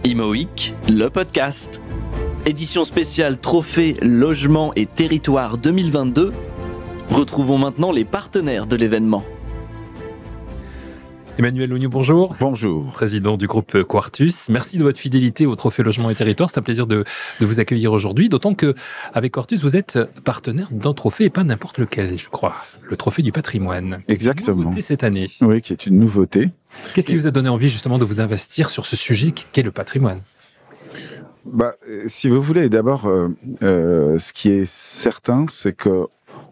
IMOIC, le podcast. Édition spéciale Trophée Logement et Territoire 2022. Retrouvons maintenant les partenaires de l'événement. Emmanuel Oignon, bonjour. Bonjour. Président du groupe Quartus. Merci de votre fidélité au Trophée Logement et Territoire. C'est un plaisir de vous accueillir aujourd'hui. D'autant que, avec Quartus, vous êtes partenaire d'un trophée et pas n'importe lequel, je crois. Le Trophée du patrimoine. Exactement. Une nouveauté cette année. Oui, qui est une nouveauté. Qu'est-ce qui vous a donné envie, justement, de vous investir sur ce sujet qu'est le patrimoine ? Si vous voulez, d'abord, ce qui est certain, c'est que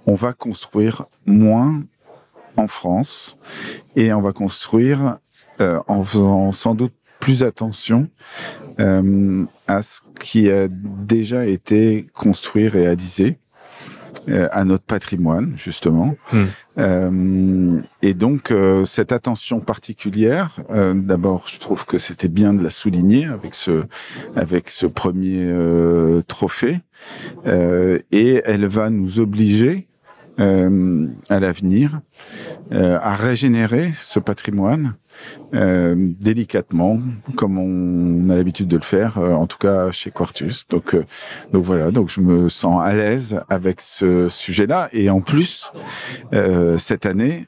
on va construire moins en France et on va construire en faisant sans doute plus attention à ce qui a déjà été construit, réalisé, à notre patrimoine, justement. Et donc, cette attention particulière, d'abord, je trouve que c'était bien de la souligner avec ce premier trophée, et elle va nous obliger à l'avenir à régénérer ce patrimoine délicatement, comme on a l'habitude de le faire, en tout cas chez Quartus. Donc voilà, donc je me sens à l'aise avec ce sujet-là. Et en plus, cette année,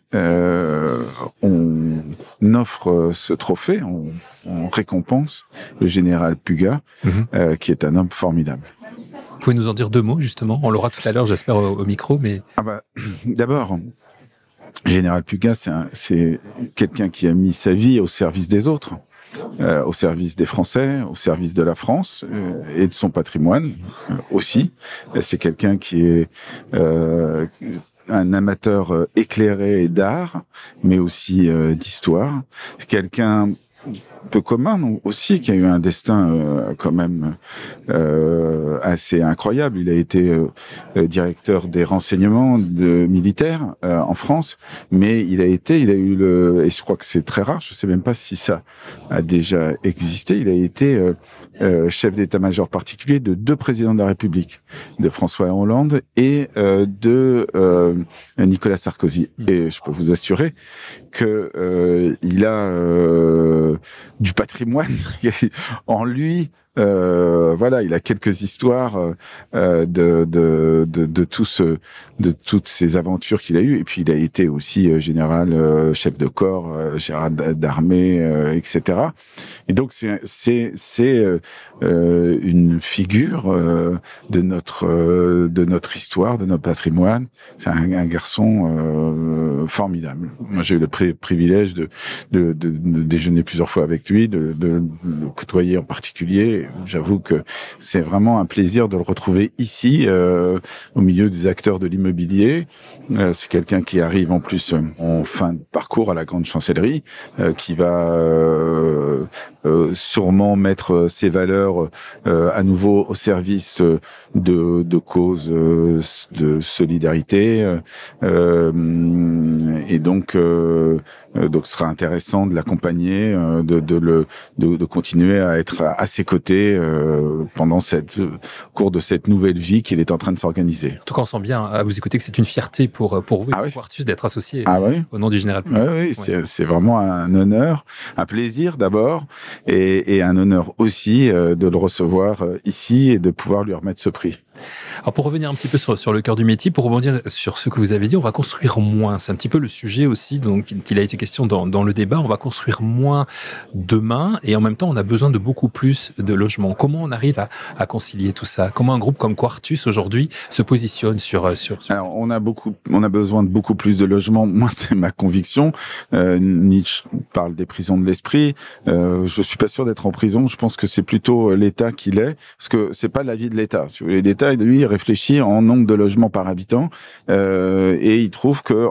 on offre ce trophée, on récompense le général Puga, qui est un homme formidable. Vous pouvez nous en dire deux mots, justement? On l'aura tout à l'heure, j'espère, au micro, mais... D'abord, Général Puga, c'est quelqu'un qui a mis sa vie au service des autres, au service des Français, au service de la France et de son patrimoine aussi. C'est quelqu'un qui est un amateur éclairé d'art, mais aussi d'histoire. C'est quelqu'un peu commun aussi, qui a eu un destin quand même assez incroyable. Il a été directeur des renseignements militaires en France, mais il a eu et je crois que c'est très rare, je sais même pas si ça a déjà existé, il a été chef d'état-major particulier de deux présidents de la République, de François Hollande et de Nicolas Sarkozy. Et je peux vous assurer que il a du patrimoine en lui. Voilà, il a quelques histoires de toutes ces aventures qu'il a eues. Et puis il a été aussi général, chef de corps, général d'armée, etc. Et donc c'est une figure de notre histoire, de notre patrimoine. C'est un garçon formidable. Moi, j'ai eu le privilège de déjeuner plusieurs fois avec lui, de le côtoyer en particulier. J'avoue que c'est vraiment un plaisir de le retrouver ici, au milieu des acteurs de l'immobilier. C'est quelqu'un qui arrive en plus en fin de parcours à la grande chancellerie, qui va sûrement mettre ses valeurs à nouveau au service de causes de solidarité, et donc ce sera intéressant de l'accompagner, de continuer à être à ses côtés pendant au cours de cette nouvelle vie qu'il est en train de s'organiser. En tout cas, on sent bien à vous écouter que c'est une fierté pour vous et pour Quartus d'être associé au nom du général Puga. Oui, c'est vraiment un honneur, un plaisir d'abord, et un honneur aussi de le recevoir ici et de pouvoir lui remettre ce prix. Alors pour revenir un petit peu sur le cœur du métier, pour rebondir sur ce que vous avez dit, on va construire moins. C'est un petit peu le sujet aussi donc qu'il a été question dans le débat. On va construire moins demain et en même temps on a besoin de beaucoup plus de logements. Comment on arrive à concilier tout ça? Comment un groupe comme Quartus aujourd'hui se positionne sur... Alors on a besoin de beaucoup plus de logements. Moi c'est ma conviction. Nietzsche parle des prisons de l'esprit. Je suis pas sûr d'être en prison. Je pense que c'est plutôt l'État qui l'est, parce que c'est pas l'avis de l'État. L'État, lui, réfléchit en nombre de logements par habitant, et il trouve que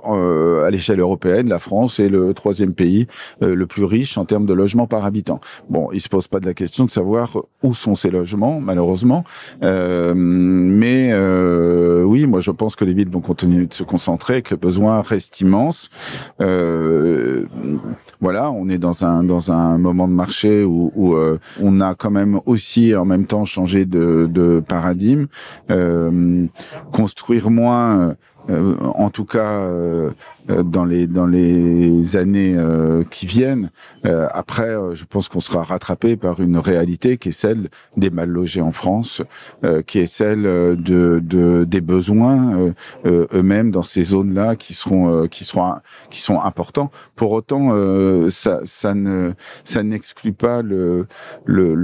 à l'échelle européenne, la France est le 3e pays le plus riche en termes de logements par habitant. Bon, il se pose pas de la question de savoir où sont ces logements, malheureusement, mais oui, moi je pense que les villes vont continuer de se concentrer, que le besoin reste immense. Voilà, on est dans un moment de marché où on a quand même aussi en même temps changé de paradigme. Construire moins, en tout cas dans les années qui viennent. Après, je pense qu'on sera rattrapé par une réalité qui est celle des mal logés en France, qui est celle des besoins eux-mêmes dans ces zones-là qui sont importants. Pour autant, ça n'exclut pas le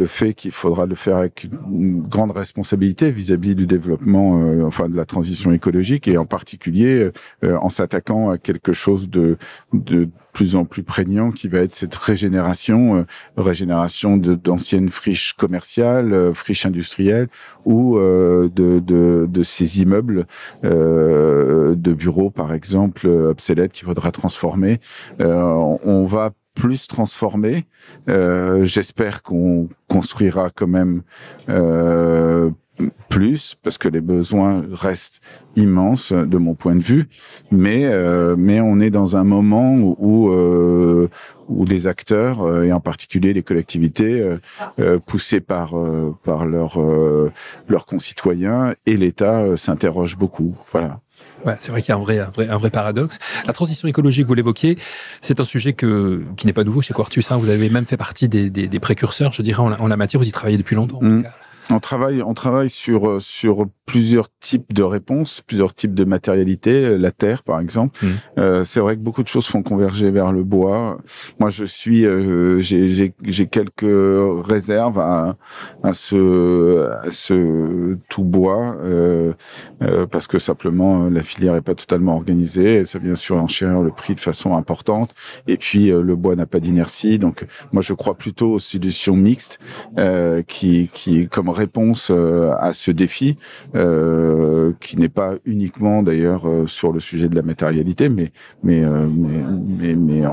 fait qu'il faudra le faire avec une grande responsabilité vis-à-vis du développement, de la transition écologique, et en particulier en s'attaquant à quelque chose de plus en plus prégnant qui va être cette régénération d'anciennes friches commerciales, friches industrielles, ou de ces immeubles de bureaux par exemple obsolètes qu'il faudra transformer. On va plus transformer. J'espère qu'on construira quand même plus, parce que les besoins restent immenses de mon point de vue, mais on est dans un moment où les acteurs, et en particulier les collectivités, poussés par leurs concitoyens et l'État, s'interrogent beaucoup. Voilà. Ouais, c'est vrai qu'il y a un vrai paradoxe. La transition écologique, vous l'évoquiez, c'est un sujet qui n'est pas nouveau chez Quartus. Vous avez même fait partie des précurseurs, je dirais, en la matière. Vous y travaillez depuis longtemps. En tout cas. On travaille sur plusieurs types de réponses, plusieurs types de matérialités. La terre, par exemple. C'est vrai que beaucoup de choses font converger vers le bois. Moi, j'ai quelques réserves à ce tout bois, parce que simplement la filière est pas totalement organisée. Et ça vient surenchérir le prix de façon importante. Et puis le bois n'a pas d'inertie. Donc, moi, je crois plutôt aux solutions mixtes, qui comme réponse à ce défi, qui n'est pas uniquement d'ailleurs sur le sujet de la matérialité, mais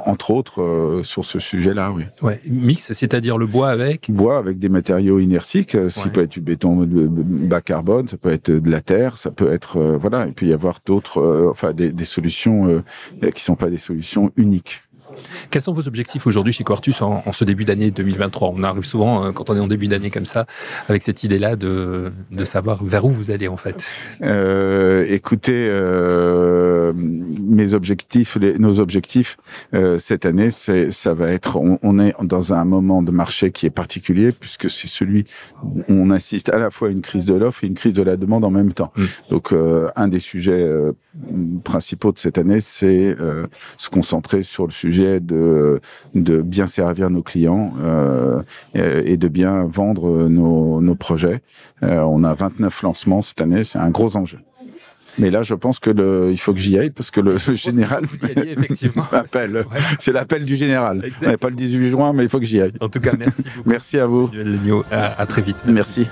entre autres sur ce sujet-là, oui. Ouais, mix, c'est-à-dire le bois avec des matériaux inertiques. Ça peut être du béton bas carbone, ça peut être de la terre, ça peut être il peut y avoir d'autres, des solutions qui sont pas des solutions uniques. Quels sont vos objectifs aujourd'hui chez Quartus en ce début d'année 2023 ? On arrive souvent, quand on est en début d'année comme ça, avec cette idée-là de savoir vers où vous allez en fait. Écoutez, nos objectifs cette année, ça va être, on est dans un moment de marché qui est particulier, puisque c'est celui où on assiste à la fois à une crise de l'offre et une crise de la demande en même temps. Donc, un des sujets principaux de cette année, c'est se concentrer sur le sujet de bien servir nos clients et de bien vendre nos projets. On a 29 lancements cette année, c'est un gros enjeu. Mais là, je pense que il faut que j'y aille, parce que le général m'appelle. Ouais. C'est l'appel du général. Pas le 18 juin, mais il faut que j'y aille. En tout cas, merci beaucoup. Merci à vous. À très vite. Merci.